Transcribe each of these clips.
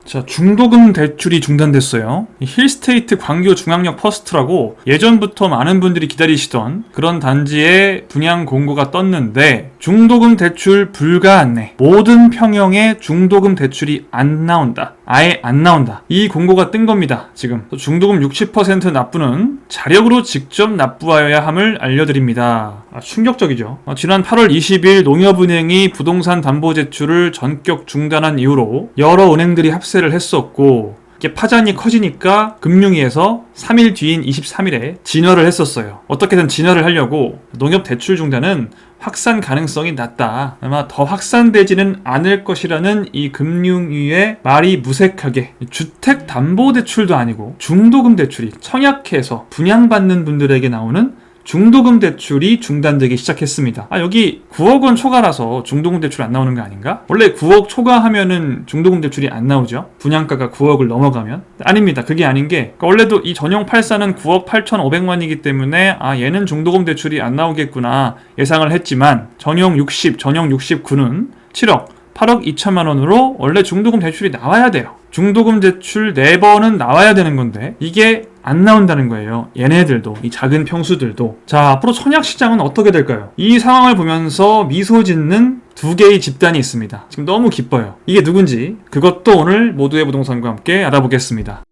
자, 중도금 대출이 중단됐어요. 힐스테이트 광교 중앙역 퍼스트라고 예전부터 많은 분들이 기다리시던 그런 단지에 분양 공고가 떴는데 중도금 대출 불가 안내, 모든 평형에 중도금 대출이 안 나온다. 아예 안 나온다. 이 공고가 뜬 겁니다. 지금 중도금 60% 납부는 자력으로 직접 납부하여야 함을 알려드립니다. 충격적이죠. 지난 8월 20일 농협은행이 부동산 담보제출을 전격 중단한 이후로 여러 은행들이 합세를 했었고, 이게 파장이 커지니까 금융위에서 3일 뒤인 23일에 진화를 했었어요. 어떻게든 진화를 하려고 농협 대출 중단은 확산 가능성이 낮다, 아마 더 확산되지는 않을 것이라는 이 금융위의 말이 무색하게 주택담보대출도 아니고 중도금 대출이 청약해서 분양받는 분들에게 나오는 중도금 대출이 중단되기 시작했습니다. 여기 9억 원 초과라서 중도금 대출 안 나오는 거 아닌가? 원래 9억 초과하면은 중도금 대출이 안 나오죠. 분양가가 9억을 넘어가면. 아닙니다. 그게 아닌 게, 원래도 이 전용 84는 9억 8,500만이기 때문에 얘는 중도금 대출이 안 나오겠구나 예상을 했지만, 전용 60, 전용 69는 7억 8억 2천만 원으로 원래 중도금 대출이 나와야 돼요. 중도금 대출 4번은 나와야 되는 건데 이게 안 나온다는 거예요. 얘네들도, 이 작은 평수들도. 자, 앞으로 청약시장은 어떻게 될까요? 이 상황을 보면서 미소 짓는 두 개의 집단이 있습니다. 지금 너무 기뻐요. 이게 누군지 그것도 오늘 모두의 부동산과 함께 알아보겠습니다.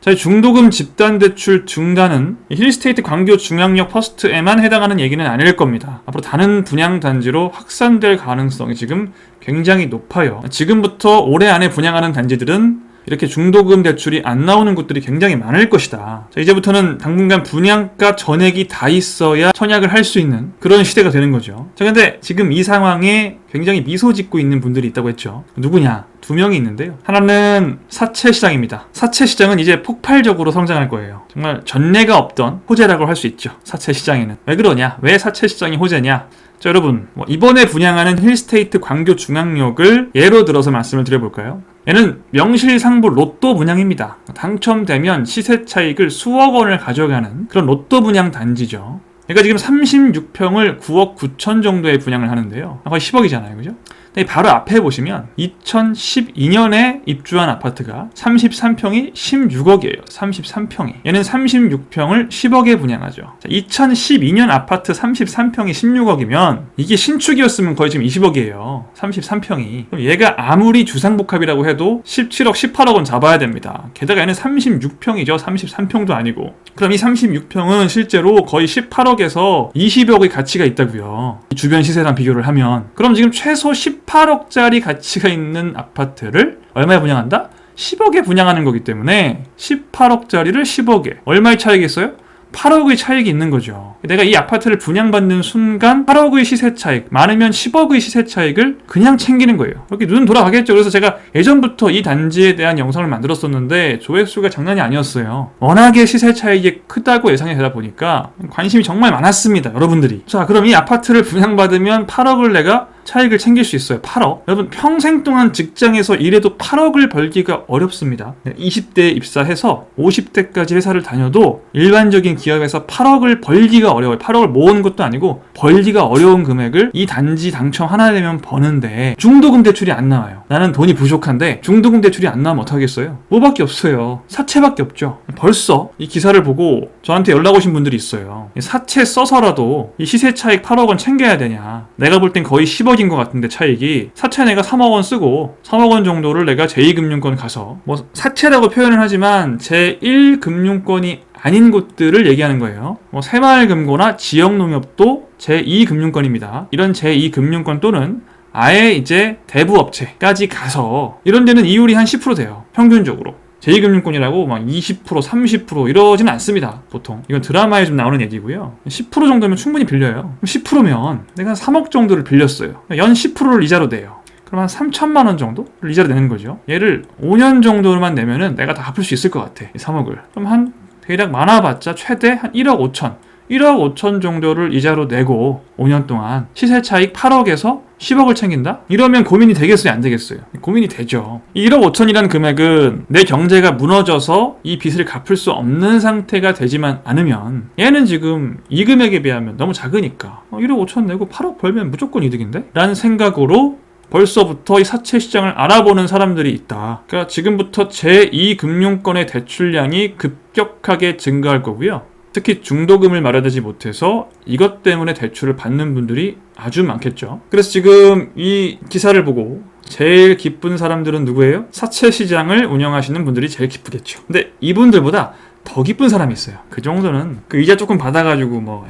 자, 중도금 집단대출 중단은 힐스테이트 광교 중앙역 퍼스트에만 해당하는 얘기는 아닐 겁니다. 앞으로 다른 분양단지로 확산될 가능성이 지금 굉장히 높아요. 지금부터 올해 안에 분양하는 단지들은 이렇게 중도금 대출이 안 나오는 곳들이 굉장히 많을 것이다. 자, 이제부터는 당분간 분양가 전액이 다 있어야 청약을 할 수 있는 그런 시대가 되는 거죠. 자, 근데 지금 이 상황에 굉장히 미소 짓고 있는 분들이 있다고 했죠. 누구냐? 2명이 있는데요. 하나는 사채 시장입니다. 사채 시장은 이제 폭발적으로 성장할 거예요. 정말 전례가 없던 호재라고 할 수 있죠. 사채 시장에는. 왜 그러냐? 왜 사채 시장이 호재냐? 자, 여러분, 이번에 분양하는 힐스테이트 광교 중앙역을 예로 들어서 말씀을 드려볼까요? 얘는 명실상부 로또 분양입니다. 당첨되면 시세 차익을 수억 원을 가져가는 그런 로또 분양 단지죠. 그러니까 지금 36평을 9억 9천 정도에 분양을 하는데요. 거의 10억이잖아요. 그죠? 바로 앞에 보시면 2012년에 입주한 아파트가 33평이 16억이에요. 33평이. 얘는 36평을 10억에 분양하죠. 자, 2012년 아파트 33평이 16억이면 이게 신축이었으면 거의 지금 20억이에요. 33평이. 그럼 얘가 아무리 주상복합이라고 해도 17억, 18억은 잡아야 됩니다. 게다가 얘는 36평이죠. 33평도 아니고. 그럼 이 36평은 실제로 거의 18억에서 20억의 가치가 있다고요. 주변 시세랑 비교를 하면. 그럼 지금 최소 18억짜리 가치가 있는 아파트를 얼마에 분양한다? 10억에 분양하는 거기 때문에 18억짜리를 10억에. 얼마의 차이가 있어요? 8억의 차익이 있는 거죠. 내가 이 아파트를 분양받는 순간 8억의 시세 차익, 많으면 10억의 시세 차익을 그냥 챙기는 거예요. 이렇게 눈 돌아가겠죠. 그래서 제가 예전부터 이 단지에 대한 영상을 만들었었는데 조회수가 장난이 아니었어요. 워낙에 시세 차익이 크다고 예상이 되다 보니까 관심이 정말 많았습니다. 여러분들이. 자, 그럼 이 아파트를 분양받으면 8억을 내가 차익을 챙길 수 있어요. 8억. 여러분, 평생 동안 직장에서 일해도 8억을 벌기가 어렵습니다. 20대에 입사해서 50대까지 회사를 다녀도 일반적인 기업에서 8억을 벌기가 어려워요. 8억을 모으는 것도 아니고 벌기가 어려운 금액을 이 단지 당첨 하나 되면 버는데 중도금 대출이 안 나와요. 나는 돈이 부족한데 중도금 대출이 안 나오면 어떡하겠어요? 뭐밖에 없어요. 사채밖에 없죠. 벌써 이 기사를 보고 저한테 연락 오신 분들이 있어요. 사채 써서라도 이 시세 차익 8억은 챙겨야 되냐. 내가 볼 땐 거의 10억인 것 같은데 차익이. 사채 내가 3억 원 쓰고 3억 원 정도를 내가 제2금융권 가서, 사채라고 표현을 하지만 제1금융권이 아닌 곳들을 얘기하는 거예요. 새마을금고나 지역농협도 제2금융권입니다. 이런 제2금융권 또는 아예 이제 대부업체까지 가서 이런 데는 이율이 한 10% 돼요. 평균적으로. 제2금융권이라고 막 20%, 30% 이러지는 않습니다. 보통. 이건 드라마에 좀 나오는 얘기고요. 10% 정도면 충분히 빌려요. 10%면 내가 3억 정도를 빌렸어요. 연 10%를 이자로 내요. 그럼 한 3천만 원 정도를 이자로 내는 거죠. 얘를 5년 정도만 내면은 내가 다 갚을 수 있을 것 같아. 이 3억을. 그럼 한 대략 많아봤자 최대 한 1억 5천. 1억 5천 정도를 이자로 내고 5년 동안 시세 차익 8억에서 10억을 챙긴다? 이러면 고민이 되겠어요, 안 되겠어요? 고민이 되죠. 1억 5천이라는 금액은 내 경제가 무너져서 이 빚을 갚을 수 없는 상태가 되지만 않으면 얘는 지금 이 금액에 비하면 너무 작으니까 1억 5천 내고 8억 벌면 무조건 이득인데? 라는 생각으로 벌써부터 이 사채 시장을 알아보는 사람들이 있다. 그러니까 지금부터 제2금융권의 대출량이 급격하게 증가할 거고요. 특히 중도금을 마련하지 못해서 이것 때문에 대출을 받는 분들이 아주 많겠죠. 그래서 지금 이 기사를 보고 제일 기쁜 사람들은 누구예요? 사채 시장을 운영하시는 분들이 제일 기쁘겠죠. 근데 이분들보다 더 기쁜 사람이 있어요. 그 정도는 그 이자 조금 받아가지고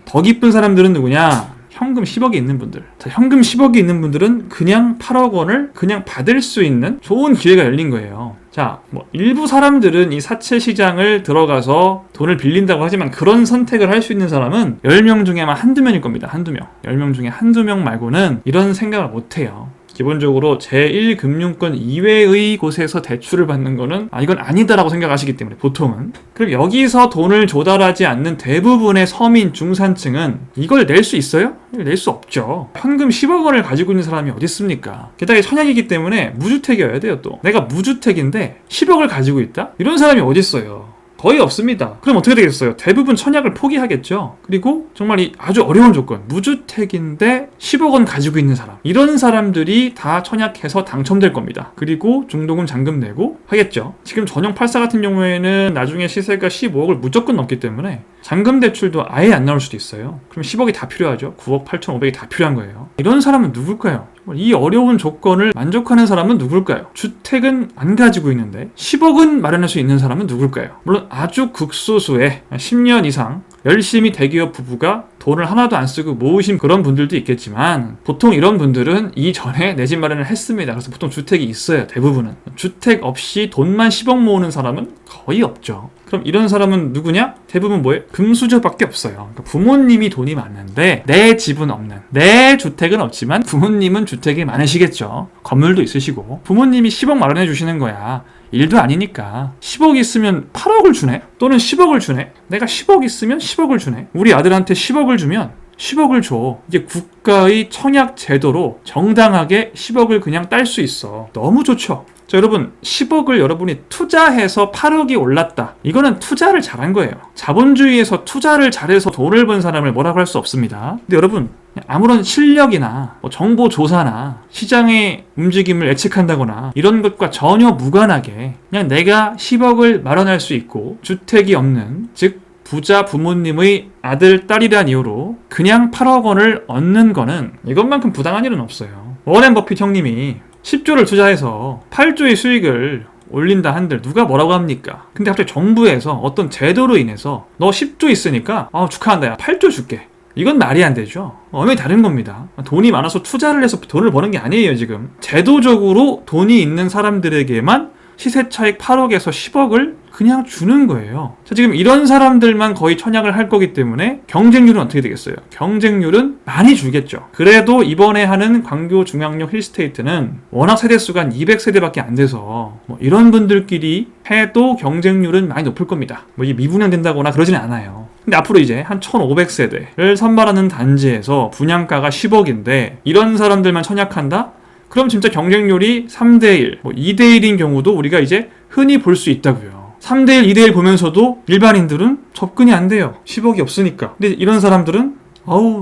더 기쁜 사람들은 누구냐? 현금 10억이 있는 분들. 자, 현금 10억이 있는 분들은 그냥 8억 원을 그냥 받을 수 있는 좋은 기회가 열린 거예요. 자, 일부 사람들은 이 사채 시장을 들어가서 돈을 빌린다고 하지만 그런 선택을 할 수 있는 사람은 10명 중에 아마 한두 명일 겁니다. 한두 명. 10명 중에 한두 명 말고는 이런 생각을 못 해요. 기본적으로 제1금융권 이외의 곳에서 대출을 받는 거는 이건 아니다라고 생각하시기 때문에 보통은. 그럼 여기서 돈을 조달하지 않는 대부분의 서민 중산층은 이걸 낼 수 있어요? 낼 수 없죠. 현금 10억 원을 가지고 있는 사람이 어디 있습니까? 게다가 청약이기 때문에 무주택이어야 돼요. 또 내가 무주택인데 10억을 가지고 있다? 이런 사람이 어디 있어요? 거의 없습니다. 그럼 어떻게 되겠어요? 대부분 청약을 포기하겠죠. 그리고 정말 이 아주 어려운 조건, 무주택인데 10억 원 가지고 있는 사람, 이런 사람들이 다 청약해서 당첨될 겁니다. 그리고 중도금 잔금 내고 하겠죠. 지금 전용 84 같은 경우에는 나중에 시세가 15억을 무조건 넘기 때문에 잔금 대출도 아예 안 나올 수도 있어요. 그럼 10억이 다 필요하죠. 9억 8,500이 다 필요한 거예요. 이런 사람은 누굴까요? 이 어려운 조건을 만족하는 사람은 누굴까요? 주택은 안 가지고 있는데 10억은 마련할 수 있는 사람은 누굴까요? 물론 아주 극소수의 10년 이상 열심히 대기업 부부가 돈을 하나도 안 쓰고 모으신 그런 분들도 있겠지만 보통 이런 분들은 이전에 내 집 마련을 했습니다. 그래서 보통 주택이 있어요. 대부분은. 주택 없이 돈만 10억 모으는 사람은 거의 없죠. 그럼 이런 사람은 누구냐? 대부분 뭐예요? 금수저밖에 없어요. 그러니까 부모님이 돈이 많은데 내 집은 없는, 내 주택은 없지만 부모님은 주택이 많으시겠죠. 건물도 있으시고 부모님이 10억 마련해 주시는 거야. 일도 아니니까 10억 있으면 8억을 주네? 또는 10억을 주네? 내가 10억 있으면 10억을 주네? 우리 아들한테 10억을 주면 10억을 줘. 이게 국가의 청약 제도로 정당하게 10억을 그냥 딸 수 있어. 너무 좋죠? 자, 여러분 10억을 여러분이 투자해서 8억이 올랐다. 이거는 투자를 잘한 거예요. 자본주의에서 투자를 잘해서 돈을 번 사람을 뭐라고 할 수 없습니다. 근데 여러분 아무런 실력이나 정보 조사나 시장의 움직임을 예측한다거나 이런 것과 전혀 무관하게 그냥 내가 10억을 마련할 수 있고 주택이 없는, 즉 부자 부모님의 아들, 딸이란 이유로 그냥 8억 원을 얻는 거는 이것만큼 부당한 일은 없어요. 워렌 버핏 형님이 10조를 투자해서 8조의 수익을 올린다 한들 누가 뭐라고 합니까? 근데 갑자기 정부에서 어떤 제도로 인해서 너 10조 있으니까 축하한다, 야 8조 줄게. 이건 말이 안 되죠. 엄연히 다른 겁니다. 돈이 많아서 투자를 해서 돈을 버는 게 아니에요. 지금 제도적으로 돈이 있는 사람들에게만 시세 차익 8억에서 10억을 그냥 주는 거예요. 자, 지금 이런 사람들만 거의 청약을 할 거기 때문에 경쟁률은 어떻게 되겠어요? 경쟁률은 많이 줄겠죠. 그래도 이번에 하는 광교 중앙역 힐스테이트는 워낙 세대수가 한 200세대밖에 안 돼서 이런 분들끼리 해도 경쟁률은 많이 높을 겁니다. 이게 미분양된다거나 그러지는 않아요. 근데 앞으로 이제 한 1500세대를 선발하는 단지에서 분양가가 10억인데 이런 사람들만 청약한다? 그럼 진짜 경쟁률이 3대1, 2대1인 경우도 우리가 이제 흔히 볼 수 있다고요. 3대1, 2대1 보면서도 일반인들은 접근이 안 돼요. 10억이 없으니까. 근데 이런 사람들은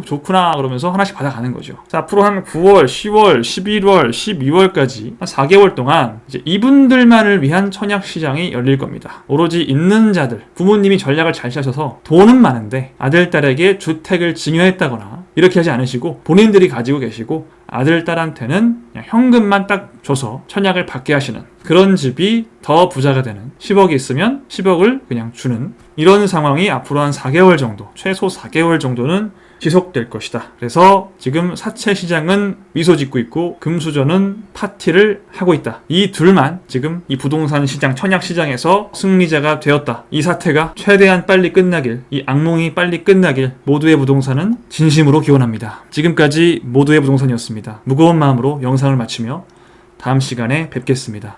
좋구나 그러면서 하나씩 받아가는 거죠. 자, 앞으로 한 9월, 10월, 11월, 12월까지 한 4개월 동안 이제 이분들만을 위한 청약 시장이 열릴 겁니다. 오로지 있는 자들, 부모님이 전략을 잘 짜셔서 돈은 많은데 아들, 딸에게 주택을 증여했다거나 이렇게 하지 않으시고 본인들이 가지고 계시고 아들, 딸한테는 그냥 현금만 딱 줘서 청약을 받게 하시는 그런 집이 더 부자가 되는, 10억이 있으면 10억을 그냥 주는 이런 상황이 앞으로 한 4개월 정도, 최소 4개월 정도는 지속될 것이다. 그래서 지금 사채 시장은 미소 짓고 있고 금수저는 파티를 하고 있다. 이 둘만 지금 이 부동산 시장, 청약 시장에서 승리자가 되었다. 이 사태가 최대한 빨리 끝나길, 이 악몽이 빨리 끝나길 모두의 부동산은 진심으로 기원합니다. 지금까지 모두의 부동산이었습니다. 무거운 마음으로 영상을 마치며 다음 시간에 뵙겠습니다.